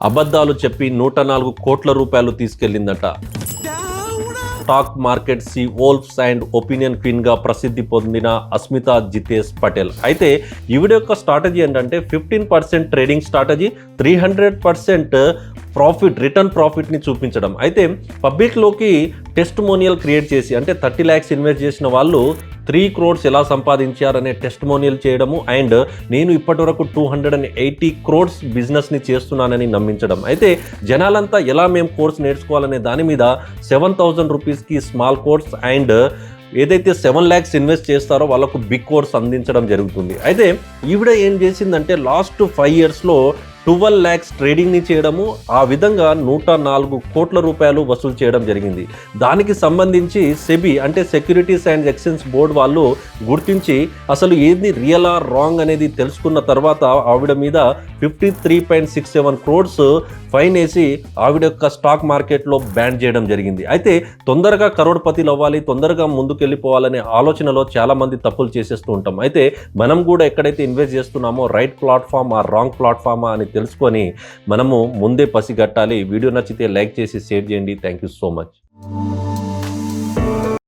అబద్ధాలు చెప్పి 104 కోట్ల రూపాయలు తీసుకెళ్లిందట. Stock market wolves and opinion queen గా ప్రసిద్ధి పొందిన అస్మితా జితేష్ పటేల్. అయితే ఈవిడ యొక్క స్ట్రాటజీ ఏంటంటే 15% ట్రేడింగ్ స్ట్రాటజీ, 300% రిటర్న్ ప్రాఫిట్ని చూపించడం. అయితే పబ్లిక్లోకి టెస్టిమోనియల్ క్రియేట్ చేసి, అంటే 30 lakhs ఇన్వెస్ట్ చేసిన వాళ్ళు 3 crores ఎలా సంపాదించారనే టెస్టిమోనియల్ చేయడము, అండ్ నేను ఇప్పటివరకు 280 crores బిజినెస్ని చేస్తున్నానని నమ్మించడం. అయితే జనాలంతా ఎలా మేము కోర్స్ నేర్చుకోవాలనే దాని మీద 7,000 రూపీస్కి స్మాల్ కోర్స్ అండ్ ఏదైతే 7 lakhs ఇన్వెస్ట్ చేస్తారో వాళ్ళకు బిగ్ కోర్స్ అందించడం జరుగుతుంది. అయితే ఈవిడ ఏం చేసిందంటే లాస్ట్ 5 yearsలో 12 lakhs ట్రేడింగ్ని చేయడము, ఆ విధంగా 104 కోట్ల రూపాయలు వసూలు చేయడం జరిగింది. దానికి సంబంధించి సెబీ అంటే సెక్యూరిటీస్ అండ్ ఎక్స్చేంజ్ బోర్డ్ వాళ్ళు గుర్తించి అసలు ఏది రియల్ ఆర్ రాంగ్ అనేది తెలుసుకున్న తర్వాత ఆవిడ మీద 53.67 crores ఫైన్ వేసి ఆవిడ యొక్క స్టాక్ మార్కెట్లో బ్యాన్ చేయడం జరిగింది. అయితే తొందరగా కరోడ్పతిలు అవ్వాలి, తొందరగా ముందుకెళ్ళిపోవాలనే ఆలోచనలో చాలామంది తప్పులు చేసేస్తూ ఉంటాం. అయితే మనం కూడా ఎక్కడైతే ఇన్వెస్ట్ చేస్తున్నామో రైట్ ప్లాట్ఫామ్ ఆ రాంగ్ ప్లాట్ఫామా అని తెలుసుకొని మనము ముందే పసిగట్టాలి. వీడియో నచ్చితే లైక్ చేసి షేర్ చేయండి. Thank you so much.